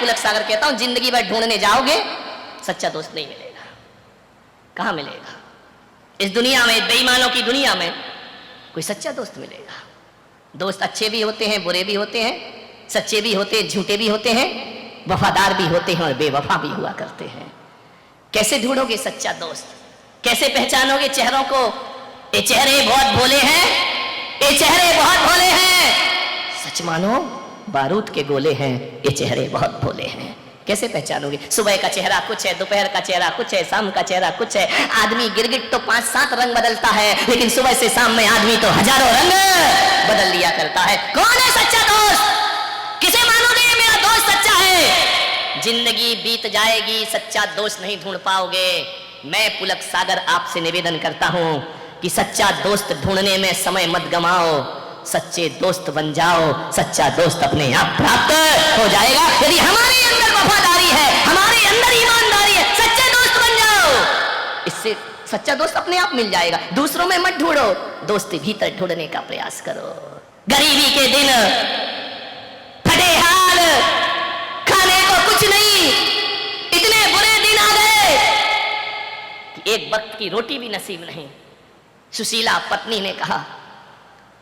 पुलक सागर कहता हूं, जिंदगी भर ढूंढने जाओगे सच्चा दोस्त नहीं मिलेगा। कहां मिलेगा? इस दुनिया में, बेईमानों की दुनिया में कोई सच्चा दोस्त मिलेगा? दोस्त अच्छे भी होते हैं, बुरे भी होते हैं, सच्चे भी होते हैं, झूठे भी होते हैं, वफादार भी होते हैं और बेवफा भी हुआ करते हैं। कैसे ढूंढोगे सच्चा दोस्त? कैसे पहचानोगे चेहरों को? ये चेहरे बहुत भोले हैं, ये चेहरे बहुत भोले हैं, सच मानो बारूद के गोले हैं, ये चेहरे बहुत भोले हैं। कैसे पहचानोगे? सुबह का चेहरा कुछ है, दोपहर का चेहरा कुछ है, शाम का चेहरा कुछ है। आदमी गिरगिट तो 5-7 रंग बदलता है, लेकिन सुबह से शाम में आदमी तो हजारों रंग बदल लिया करता है। कौन है सच्चा दोस्त? किसे मानोगे ये मेरा दोस्त सच्चा है? जिंदगी बीत जाएगी, सच्चा दोस्त नहीं ढूंढ पाओगे। मैं पुलक सागर आपसे निवेदन करता हूं कि सच्चा दोस्त ढूंढने में समय मत गमाओ, सच्चे दोस्त बन जाओ। सच्चा दोस्त अपने आप प्राप्त हो जाएगा। यदि हमारे अंदर वफादारी है, हमारे अंदर ईमानदारी है, सच्चे दोस्त बन जाओ, इससे सच्चा दोस्त अपने आप मिल जाएगा। दूसरों में मत ढूंढो, दोस्ती भीतर ढूंढने का प्रयास करो। गरीबी के दिन, फटे हाल, खाने को कुछ नहीं, इतने बुरे दिन आ गए कि एक वक्त की रोटी भी नसीब नहीं। सुशीला पत्नी ने कहा,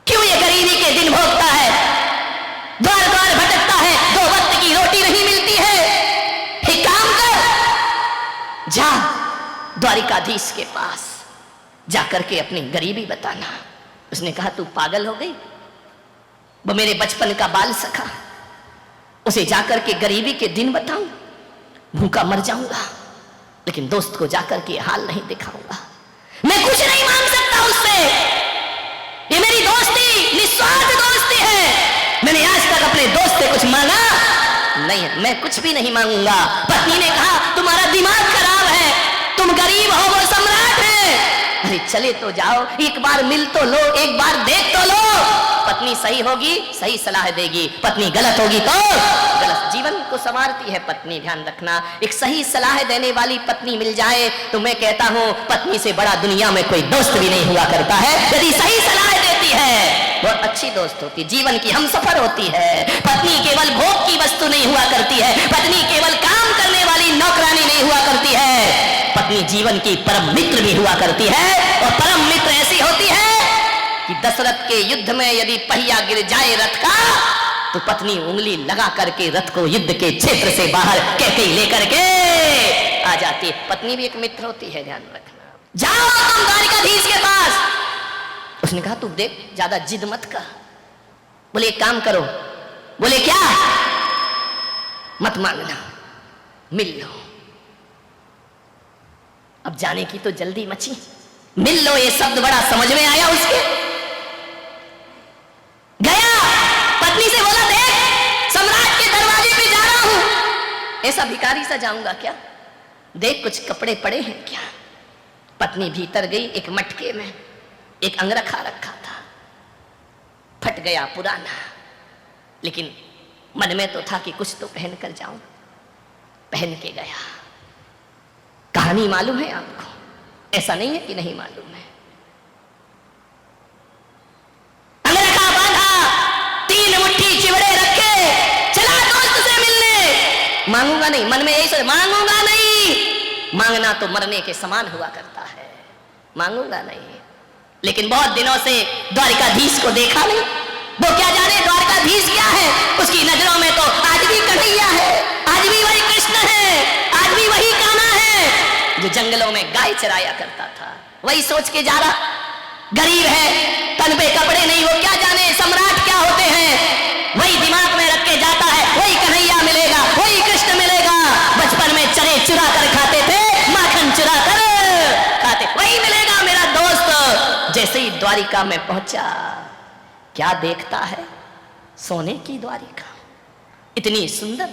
क्यों ये गरीबी के दिन भोगता है, द्वार द्वार भटकता है, 2 वक्त की रोटी नहीं मिलती है। एक काम कर, जा द्वारिकाधीश के पास जाकर के अपनी गरीबी बताना। उसने कहा, तू पागल हो गई? वो मेरे बचपन का बाल सखा, उसे जाकर के गरीबी के दिन बताऊं? भूखा मर जाऊंगा, लेकिन दोस्त को जाकर के हाल नहीं दिखाऊंगा। मैं कुछ नहीं मांग सकता उससे, ये मेरी दोस्ती निस्वार्थ दोस्ती है। मैंने आज तक अपने दोस्त से कुछ मांगा नहीं है, मैं कुछ भी नहीं मांगूंगा। पत्नी ने कहा, तुम्हारा दिमाग खराब है, तुम गरीब हो, वो सम्राट है। अरे चले तो जाओ, एक बार मिल तो लो, एक बार देख तो लो। पत्नी सही होगी, सही सलाह देगी, पत्नी गलत होगी तो गलत। जीवन को संवारती है पत्नी, ध्यान रखना। एक सही सलाह देने वाली पत्नी मिल जाए तो मैं कहता हूं, पत्नी से बड़ा दुनिया में कोई दोस्त भी नहीं हुआ करता है। यदि सही सलाह देती है, बहुत अच्छी दोस्त होती, जीवन की हमसफर होती है। पत्नी केवल भोग की वस्तु नहीं हुआ करती है, पत्नी केवल काम करने वाली नौकरानी नहीं हुआ करती है, पत्नी जीवन की परम मित्र भी हुआ करती है। और परम मित्र ऐसी होती है कि दशरथ के युद्ध में यदि पहिया गिर जाए रथ का, तो पत्नी उंगली लगा करके रथ को युद्ध के क्षेत्र से बाहर कैकेयी लेकर के आ जाती है। पत्नी भी एक मित्र होती है, ध्यान रखना। जाओ तुम द्वारिकाधीश के पास। उसने कहा, तू देख, ज्यादा जिद मत कर। बोले, एक काम करो। बोले, क्या? मत मांगना, मिल लो। अब जाने की तो जल्दी मची, मिल लो ये शब्द बड़ा समझ में आया उसके। गया, पत्नी से बोला, देख सम्राट के दरवाजे पे जा रहा हूं। ऐसा भिखारी सा जाऊंगा क्या? देख कुछ कपड़े पड़े हैं क्या? पत्नी भीतर गई, एक मटके में एक अंगरखा रखा था, फट गया, पुराना, लेकिन मन में तो था कि कुछ तो पहन कर जाऊं। पहन के गया। कहानी मालूम है आपको, ऐसा नहीं है कि नहीं मालूम है। अंगरखा बांधा, 3 मुट्ठी चिवड़े रखे, चला दोस्त से मिलने। मांगूंगा नहीं, मन में यही सोच, मांगूंगा नहीं। मांगना तो मरने के समान हुआ करता है, मांगूंगा नहीं। लेकिन बहुत दिनों से द्वारिकाधीश को देखा नहीं। वो क्या जाने द्वारिकाधीश क्या है, उसकी नजरों में तो आज भी कन्हैया है, आज भी वही कृष्ण है, आज भी वही कान्हा है जो जंगलों में गाय चराया करता था। वही सोच के जा रहा, गरीब है, तन पे कपड़े नहीं, वो क्या जाने सम्राट क्या होते हैं। वही दिमाग में रख के जाता है, वही कन्हैया मिलेगा, वही कृष्ण मिलेगा। बचपन में चने चुरा कर खाते थे, माखन चुरा कर खाते, वही मिलेगा मेरा दोस्त। जैसे ही द्वारिका में पहुंचा, क्या देखता है? सोने की द्वारिका, इतनी सुंदर,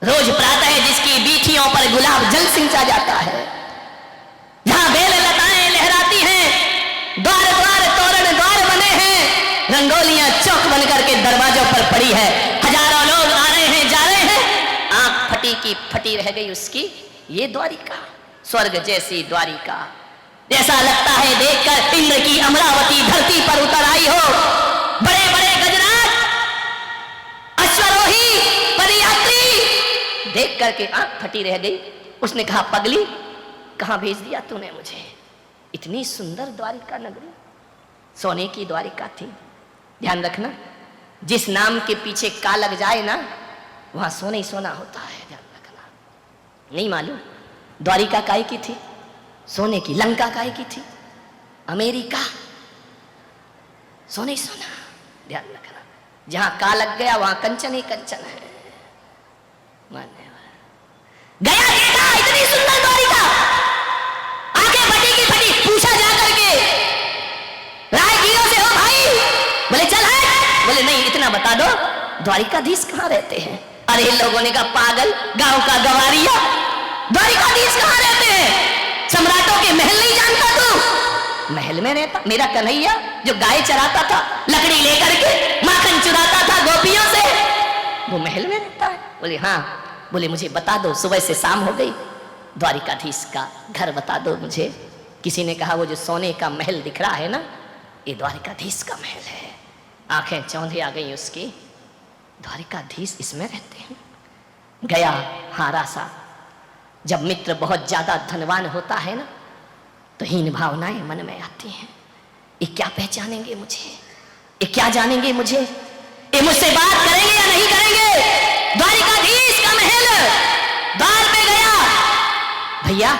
रोज प्रातः जिसकी बीथियों पर गुलाब जल सिंचा जाता है, जहां बेल लताएं लहराती हैं, द्वार द्वार तोरण द्वार बने हैं, रंगोलियां चौक बन करके दरवाजों पर पड़ी है, हजारों लोग आ रहे हैं, जा रहे हैं। आंख फटी की फटी रह गई उसकी। ये द्वारिका, स्वर्ग जैसी द्वारिका, जैसा लगता है देखकर इंद्र की अमरावती धरती पर उतर आई हो। बड़े बड़े गजराज, अश्वरोही, पदयात्री, देख करके आंख फटी रह गई। उसने कहा, पगली कहां भेज दिया तूने मुझे? इतनी सुंदर द्वारिका नगरी, सोने की द्वारिका थी। ध्यान रखना, जिस नाम के पीछे का लग जाए ना, वहां सोना ही सोना होता है। ध्यान रखना। नहीं मालूम द्वारिका काय की थी? सोने की। लंका काय की थी? अमेरिका। सोने ही सोना। ध्यान रखना, जहां का लग गया वहां कंचन ही कंचन है। गया, देखा इतनी सुंदर द्वारिका, आंखें फटी की फटी। पूछा जाकर के, राहगीरों से, हो भाई? बोले चल है। बोले नहीं, इतना बता दो द्वारिकाधीश कहां रहते हैं? अरे लोगों ने कहा, पागल, गांव का गवारिया, द्वारिकाधीश कहां रहते हैं? सम्राटों के महल नहीं जानता तू? महल में रहता मेरा कन्हैया, जो गाय चराता था, लकड़ी लेकर के माखन चुराता था गोपियों से, वो महल में रहता है। बोले हाँ। बोले मुझे बता दो, सुबह से शाम हो गई, द्वारिकाधीश का घर बता दो मुझे। किसी ने कहा, वो जो सोने का महल दिख रहा है ना, ये द्वारिकाधीश का महल है। आंखें चौंधी आ गई उसकी, द्वारिकाधीश इसमें रहते हैं। गया हारा सा। जब मित्र बहुत ज्यादा धनवान होता है ना, तो हीन भावनाएं मन में आती हैं। ये क्या पहचानेंगे मुझे? ये क्या जानेंगे मुझे? ये मुझसे बात करेंगे या नहीं करेंगे? द्वारिकाधीश का महल, द्वार पे गया, भैया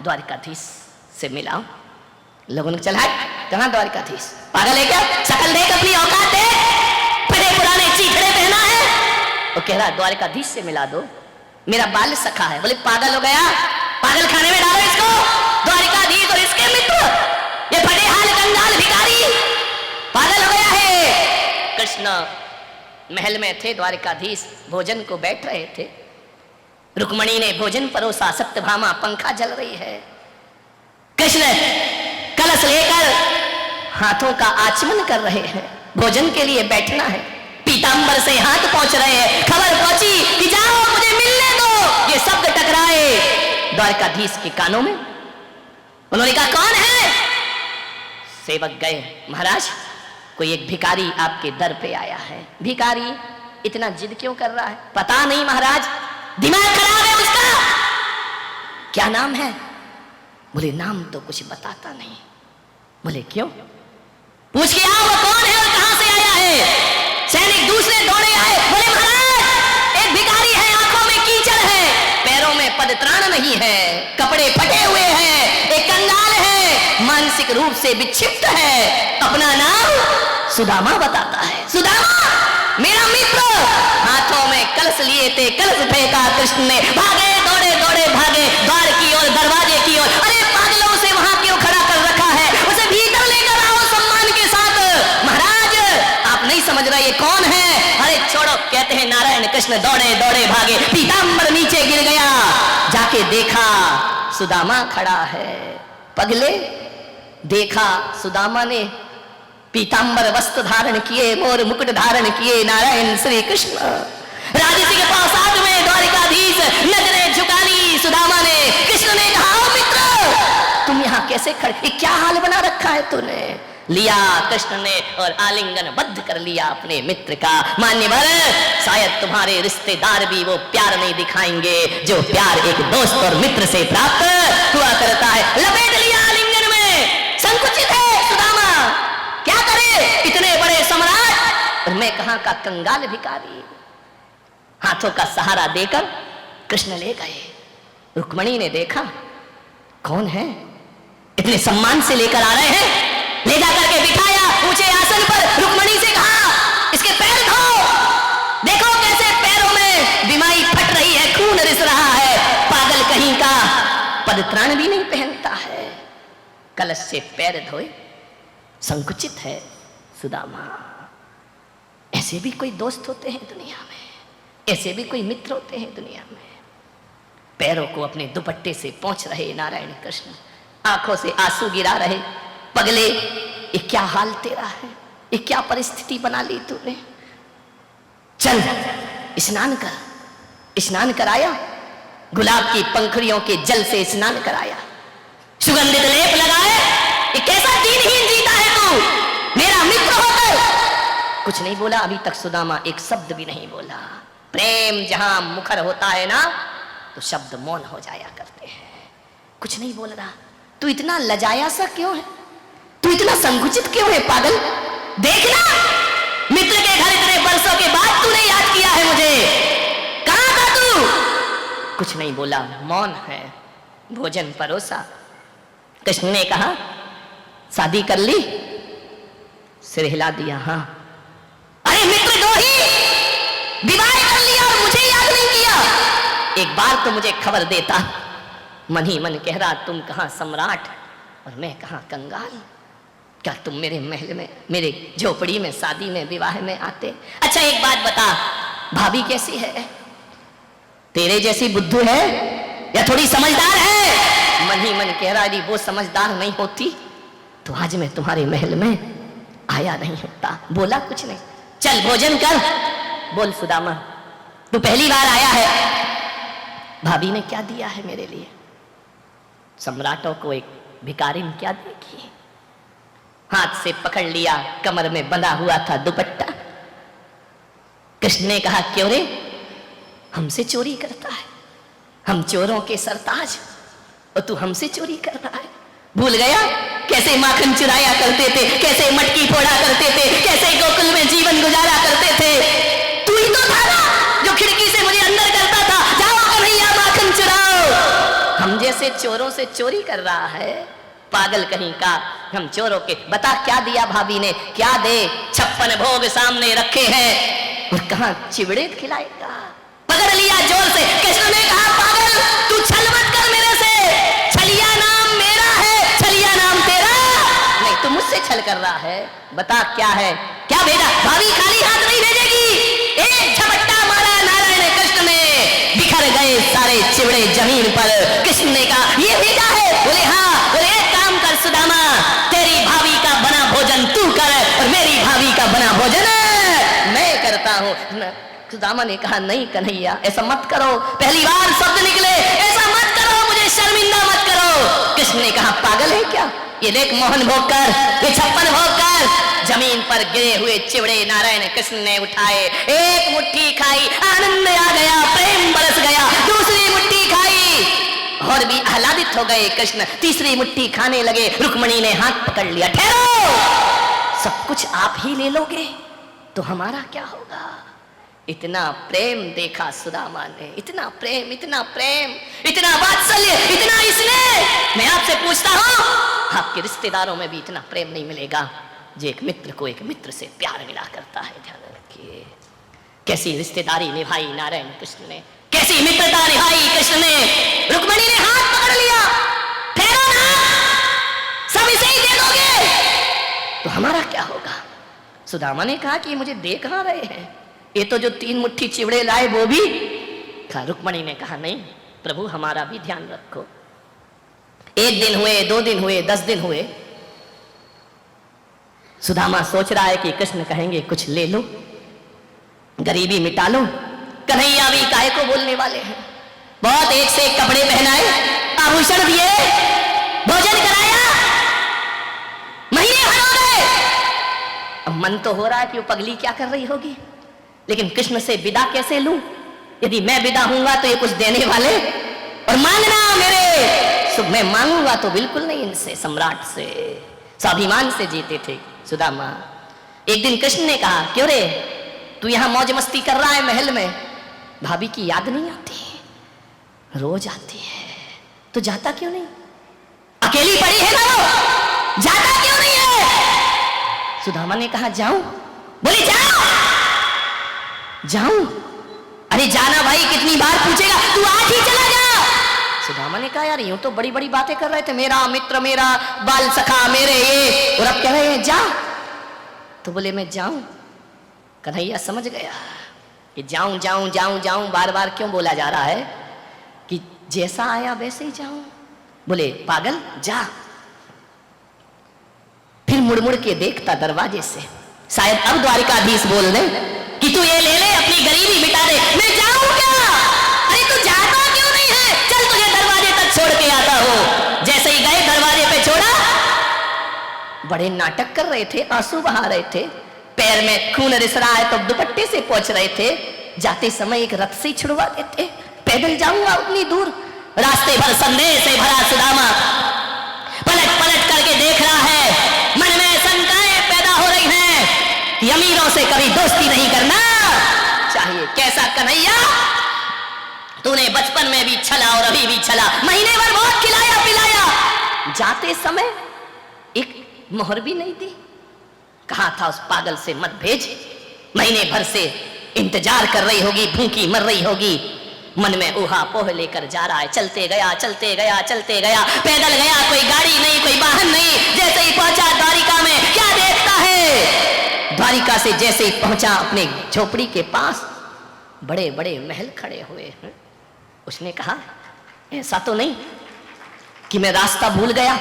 द्वारिकाधीश से मिलाओ। लोगों ने चला, कहां द्वारिकाधीश? पागल है क्या? शकल देख, अपनी औकात देख, बड़े पुराने चीथड़े पहना है। वो कह रहा, द्वारिकाधीश से मिला दो, मेरा बाल सखा है। बोले पागल हो गया, पागल खाने में डालो इसको। द्वारिकाधीश और इसके मित्र, ये बड़े हाल कंगाल भिखारी, पागल हो गया है। कृष्ण महल में थे, द्वारिकाधीश भोजन को बैठ रहे थे। रुक्मणी ने भोजन परोसा, सत्यभामा पंखा जल रही है। कृष्ण कलश लेकर हाथों का आचमन कर रहे हैं, भोजन के लिए बैठना है। पीतांबर से हाथ पहुंच रहे हैं। खबर पहुंची कि जाओ मुझे मिलने दो। ये शब्द टकराए द्वारिकाधीश के कानों में। उन्होंने कहा, कौन है? सेवक गए, महाराज कोई एक भिखारी आपके दर पे आया है। भिखारी इतना जिद क्यों कर रहा है? पता नहीं महाराज, दिमाग खराब है उसका। क्या नाम है? बोले नाम तो कुछ बताता नहीं। बोले क्यों? पूछ के आओ वो कौन है और कहां से आया है। सैनिक दूसरे दौड़े आए। बोले महाराज एक भिखारी है, आंखों में कीचड़ है, पैरों में पदत्राण नहीं है, कपड़े फटे हुए हैं, एक कंगाल है, मानसिक रूप से विक्षिप्त है, अपना नाम सुदामा बताता है। सुदामा मेरा मित्र। हाथों में कलश लिए थे, कलश फेंका कृष्ण ने। भागे, दौड़े दौड़े भागे द्वार की ओर, दरवाजे की ओर। अरे पागलों से वहां क्यों खड़ा कर रखा है? उसे भीतर लेकर आओ सम्मान के साथ। महाराज आप नहीं समझ रहे ये कौन है? अरे छोड़ो, कहते हैं नारायण। कृष्ण दौड़े दौड़े भागे, पीतांबर नीचे गिर गया। जाके देखा सुदामा खड़ा है। पगले देखा सुदामा ने पीतांबर वस्त्र धारण किए, मोर मुकुट धारण किए, नारायण श्री कृष्ण। राजसी के प्रासाद में द्वारिकाधीश नजरें झुका ली सुदामा ने। कृष्ण ने कहा, मित्र तुम यहाँ कैसे खड़े? क्या हाल बना रखा है तूने? लिया कृष्ण ने और आलिंगन बद्ध कर लिया अपने मित्र का। मान्यवर शायद तुम्हारे रिश्तेदार भी वो प्यार नहीं दिखाएंगे जो प्यार एक दोस्त और मित्र से प्राप्त हुआ करता है। लपेट लिया आलिंगन में। संकुचित है सुदामा, क्या करे? इतने बड़े सम्राट और मैं कहां का कंगाल भिखारी। हाथों का सहारा देकर कृष्ण ले गए। रुक्मणी ने देखा, कौन है? इतने सम्मान से लेकर आ रहे हैं। ले जाकर के बिठाया ऊंचे आसन पर। रुक्मणी से कहा, इसके पैर धो। देखो कैसे पैरों में बीमारी फट रही है, खून रिस रहा है। पागल कहीं का, पदत्राण भी नहीं पहनता है। कलश से पैर धोए। संकुचित है सुदामा। ऐसे भी कोई दोस्त होते हैं दुनिया में, ऐसे भी कोई मित्र होते हैं दुनिया में। पैरों को अपने दुपट्टे से पोंछ रहे नारायण कृष्ण, आंखों से आंसू गिरा रहे। पगले ये क्या हाल तेरा है? ये क्या परिस्थिति बना ली तूने? चल स्नान कर। स्नान कराया, गुलाब की पंखुड़ियों के जल से स्नान कराया, सुगंधित लेप लगाए। ये कैसा दीनहीन जीता है तू? मेरा मित्र होकर कुछ नहीं बोला। अभी तक सुदामा एक शब्द भी नहीं बोला। प्रेम जहां मुखर होता है ना तो शब्द मौन हो जाया करते हैं। कुछ नहीं बोल रहा, तू इतना लजाया सा क्यों है, तू इतना संकुचित क्यों है पागल? देखना, मित्र के घर इतने बरसों के बाद तूने याद किया है मुझे, कहां था तू? कुछ नहीं बोला, मौन है। भोजन परोसा। कृष्ण ने कहा शादी कर ली? सिर हिला दिया, हाँ। अरे मित्र द्रोही, विवाह कर लिया और मुझे याद नहीं किया? एक बार तो मुझे खबर देता। मन ही मन कह रहा तुम कहां सम्राट और मैं कहां कंगाल। क्या तुम मेरे महल में, मेरे झोपड़ी में, शादी में, विवाह में आते? अच्छा एक बात बता, भाभी कैसी है? तेरे जैसी बुद्धू है या थोड़ी समझदार है? मन ही मन कह रहा यदि वो समझदार नहीं होती तो आज मैं तुम्हारे महल में आया नहीं होता। बोला कुछ नहीं। चल भोजन कर। बोल सुदामा, तू पहली बार आया है, भाभी ने क्या दिया है मेरे लिए? सम्राटों को एक भिखारी ने क्या देखी? हाथ से पकड़ लिया, कमर में बंधा हुआ था दुपट्टा। कृष्ण ने कहा क्यों रे, हमसे चोरी करता है? हम चोरों के सरताज और तू हमसे चोरी कर रहा है? भूल गया कैसे माखन चुराया करते थे, कैसे मटकी फोड़ा करते थे, कैसे गोकुल में जीवन गुजारा करते थे? तू ही तो था ना जो खिड़की से मुझे अंदर करता था, जाओ कन्हैया माखन चुराओ। हम जैसे चोरों से चोरी कर रहा है, पागल कहीं का। हम चोरों के, बता क्या दिया भाभी ने? क्या दे? 56 भोग सामने रखे हैं और कहां चिवड़े खिलाएगा? पकड़ लिया जोर से। कृष्ण ने कहा पागल, तू छल मत कर मेरे से, छलिया नाम मेरा है, छलिया नाम तेरा नहीं। तू मुझसे छल कर रहा है, बता क्या है? क्या भेजा? भाभी खाली हाथ नहीं भेजेगी। एक झपट्टा मारा नारायण कृष्ण ने, बिखर गए सारे चिवड़े जमीन पर। कृष्ण ने कहा ये भेजा है? बोले हाँ। बोले एक काम कर सुदामा, तेरी भाभी का बना भोजन तू कर और मेरी भाभी का बना भोजन मैं करता हूं। सुदामा ने कहा नहीं कन्हैया, ऐसा मत करो, पहली बार शब्द निकले, ऐसा मत करो, मुझे शर्मिंदा मत करो। कृष्ण ने कहा पागल है क्या? ये देख मोहन भोग कर, ये 56 भोग कर। जमीन पर गिरे हुए चिवड़े नारायण कृष्ण ने उठाए, एक मुट्ठी खाई, आनंद आ गया, प्रेम बरस गया। दूसरी मुट्ठी खाई और भी आह्लादित हो गए कृष्ण। तीसरी मुट्ठी खाने लगे, रुक्मणी ने हाथ पकड़ लिया। ठहरो, सब कुछ आप ही ले लोगे तो हमारा क्या होगा? इतना प्रेम देखा सुदामा ने, इतना प्रेम, इतना प्रेम, इतना वात्सल्य, इतना स्नेह। मैं आपसे पूछता हूं, आपके रिश्तेदारों में भी इतना प्रेम नहीं मिलेगा जो एक मित्र को एक मित्र से प्यार मिला करता है। ध्यान रखिए, कैसी रिश्तेदारी निभाई नारायण कृष्ण ने, कैसी मित्रता निभाई कृष्ण ने। रुक्मणी ने हाथ पकड़ लिया, ठहरो ना, सब इसे ही दे दोगे तो हमारा क्या होगा? सुदामा ने कहा कि मुझे दे कहां रहे हैं, ये तो जो 3 मुट्ठी चिवड़े लाए वो भी। रुक्मणी ने कहा नहीं प्रभु, हमारा भी ध्यान रखो। 1 दिन हुए, 2 दिन हुए, 10 दिन हुए। सुदामा सोच रहा है कि कृष्ण कहेंगे कुछ ले लो, गरीबी मिटा लो। कन्हैया भी काहे को बोलने वाले हैं। बहुत एक से एक कपड़े पहनाए, आभूषण दिए, भोजन कराया, महीने भर हो गए। अब मन तो हो रहा है कि वो पगली क्या कर रही होगी, लेकिन कृष्ण से विदा कैसे लूं? यदि मैं विदा हूंगा तो ये कुछ देने वाले और मांगना मेरे सुख। मैं मांगूंगा तो बिल्कुल नहीं इनसे, सम्राट से, स्वाभिमान से जीते थे सुदामा। एक दिन कृष्ण ने कहा क्यों रे, तू यहां मौज मस्ती कर रहा है महल में, भाभी की याद नहीं आती? रोज आती है, तो जाता क्यों नहीं? अकेली पड़ी है ना वो, जाता क्यों नहीं है? सुदामा ने कहा जाऊं? बोली जाओ। जाऊं? अरे जाना भाई, कितनी बार पूछेगा, तू आज ही चला जा। सुदामा ने कहा यार यूं तो बड़ी बड़ी बातें कर रहे थे, मेरा मित्र, मेरा बाल सखा, मेरे ये, और अब कह रहे हैं जा। तो बोले मैं जाऊं? कन्हैया समझ गया कि जाऊं जाऊं जाऊं जाऊं बार बार क्यों बोला जा रहा है, कि जैसा आया वैसे ही जाऊं। बोले पागल जा। फिर मुड़ मुड़ के देखता दरवाजे से, शायद अब द्वारिकाधीश बोल रहे कि तू ये ले ले, अपनी गरीबी मिटा दे। मैं जाऊं क्या? अरे तू जाता क्यों नहीं है? चल तुझे दरवाजे तक छोड़ के आता हूं। जैसे ही गए दरवाजे पे छोड़ा, बड़े नाटक कर रहे थे, आंसू बहा रहे थे, पैर में खून रिस रहा है तो दुपट्टे से पोंछ रहे थे। जाते समय एक रथ से छुड़वा देते, पैदल जाऊंगा उतनी दूर। रास्ते भर संदेह से भरा सुदामा पलट पलट करके देख रहा है, मन में शंकाएं पैदा हो रही हैं कि अमीरों से कभी दोस्ती नहीं करना चाहिए। कैसा कन्हैया, तूने बचपन में भी छला और अभी भी छला, महीने भर बहुत खिलाया पिलाया, जाते समय एक मोहर भी नहीं दी। कहा था उस पागल से मत भेज, महीने भर से इंतजार कर रही होगी, भूखी मर रही होगी। मन में ऊहा पोह लेकर जा रहा है, चलते गया चलते गया चलते गया, पैदल गया, कोई गाड़ी नहीं कोई वाहन नहीं। जैसे ही पहुंचा द्वारिका में, क्या देखता है, द्वारिका से जैसे ही पहुंचा अपने झोपड़ी के पास बड़े बड़े महल खड़े हुए हैं। उसने कहा ऐसा तो नहीं कि मैं रास्ता भूल गया।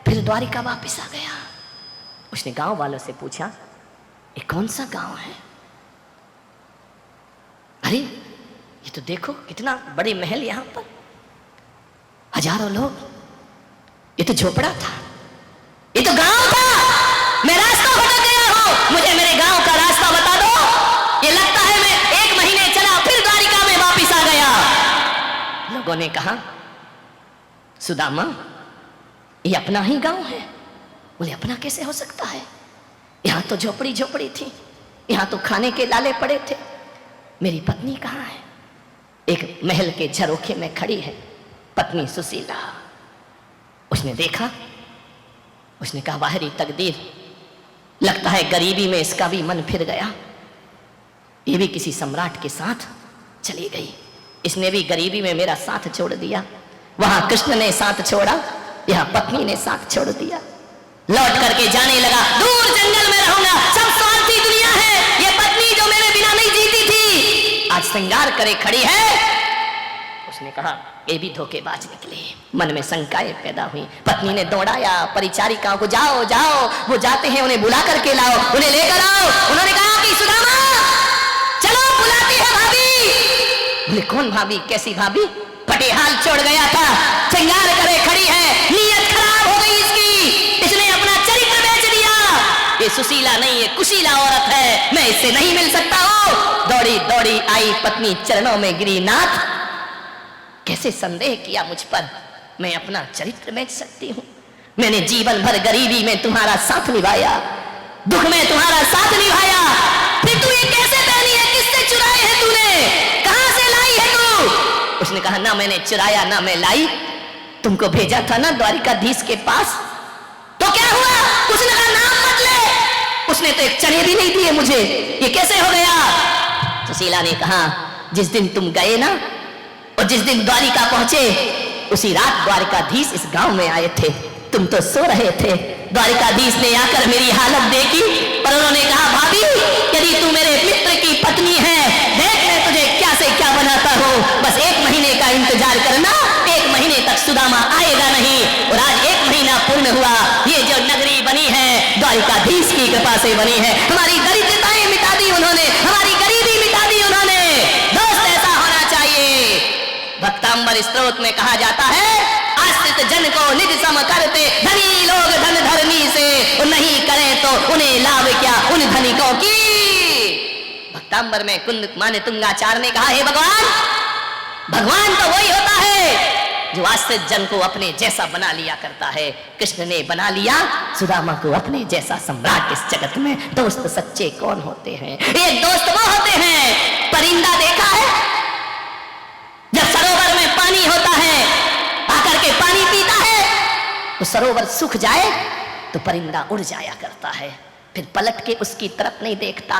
फिर द्वारिका वापस आ गया। उसने गांव वालों से पूछा ये कौन सा गांव है? अरे ये तो देखो कितना बड़े महल, यहां पर हजारों लोग, ये तो झोपड़ा था, ये तो गांव था। मैं रास्ता भटक गया हूं, मुझे मेरे गांव का रास्ता बता दो। ये लगता है मैं 1 महीने चला फिर द्वारिका में वापस आ गया। लोगों ने कहा सुदामा ये अपना ही गांव है। बोले अपना कैसे हो सकता है, यहां तो झोपड़ी झोपड़ी थी, यहां तो खाने के लाले पड़े थे। मेरी पत्नी कहाँ है? एक महल के झरोखे में खड़ी है पत्नी सुशीला। उसने देखा, उसने कहा बाहरी तकदीर, लगता है गरीबी में इसका भी मन फिर गया, ये भी किसी सम्राट के साथ चली गई, इसने भी गरीबी में मेरा साथ छोड़ दिया। वहां कृष्ण ने साथ छोड़ा, यहां पत्नी ने साथ छोड़ दिया। लौट करके जाने लगा, दूर जंगल में रहूंगा, सब स्वार्थी दुनिया है। ये पत्नी जो मेरे बिना नहीं जीती थी आज श्रृंगार करे खड़ी है। उसने कहा ये भी धोखेबाज निकले। मन में शंकाएं पैदा हुई। पत्नी ने दौड़ाया परिचारिकाओं को, जाओ जाओ, वो जाते हैं, उन्हें बुला करके लाओ, उन्हें लेकर आओ। उन्होंने कहा कि सुदामा चलो, बुलाती है भाभी। बोले कौन भाभी, कैसी भाभी? फटेहाल छोड़ गया था, श्रृंगार करे खड़ी है, नीयत खराब हो गई इसकी, इसने अपना चरित्र बेच दिया। ये सुशीला नहीं, ये कुशीला औरत है, मैं इससे नहीं मिल सकता हूं। दौड़ी दौड़ी आई, पत्नी चरणों में गिरी, नाथ कैसे संदेह किया मुझ पर, मैं अपना चरित्र बेच सकती हूं? मैंने जीवन भर गरीबी में तुम्हारा साथ निभाया, दुख में तुम्हारा साथ निभाया, फिर तू ये कैसे पहनी है? किससे चुराए है तूने? कहां से लाई है तू? उसने कहा ना मैंने चुराया ना मैं लाई, तुमको भेजा था ना द्वारिकाधीश के पास। तो क्या हुआ? उसने कहा नाम मत ले, उसने तो एक चने भी नहीं दिए मुझे, ये कैसे हो गया? सुशीला ने कहा जिस दिन तुम गए ना और जिस दिन द्वारिका पहुंचे उसी रात द्वारिकाधीश इस गांव में आए थे, तुम तो सो रहे थे। द्वारिकाधीश ने आकर मेरी हालत देखी, पर उन्होंने कहा भाभी यदि तू मेरे मित्र की पत्नी है, देख मैं तुझे क्या से क्या बनाता हूं, बस 1 महीने का इंतजार करना, 1 महीने तक सुदामा आएगा नहीं। और आज 1 महीना पूर्ण हुआ, ये जो नगरी बनी है द्वारिकाधीश की कृपा से बनी है। हमारी दरिद्रताएं मिटा दी उन्होंने, हमारी गरीबी मिटा दी उन्होंने। दोस्त ऐसा होना चाहिए। भक्तांबर स्त्रोत में कहा जाता है आश्रित जन को निज सम करते, धनी लोग धन धरनी से, नहीं करें तो उन्हें लाभ क्या उन धनिकों की। भक्तांबर में कुंद माने तुंगाचार्य ने कहा हे भगवान, भगवान तो वही होता है जो आश्रित जन को अपने जैसा बना लिया करता है। कृष्ण ने बना लिया सुदामा को अपने जैसा सम्राट इस जगत में। दोस्त सच्चे कौन होते हैं? एक दोस्त वो होते हैं, परिंदा देखा है जब सरोवर में पानी होता है, आकर के पानी पीता है तो सरोवर सूख जाए तो परिंदा उड़ जाया करता है, फिर पलट के उसकी तरफ नहीं देखता।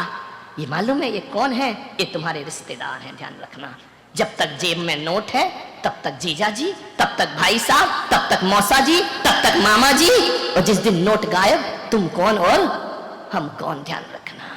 ये मालूम है ये कौन है? ये तुम्हारे रिश्तेदार हैं, ध्यान रखना। जब तक जेब में नोट है तब तक जीजा जी, तब तक भाई साहब, तब तक मौसा जी, तब तक मामा जी, और जिस दिन नोट गायब तुम कौन और हम कौन, ध्यान रखना।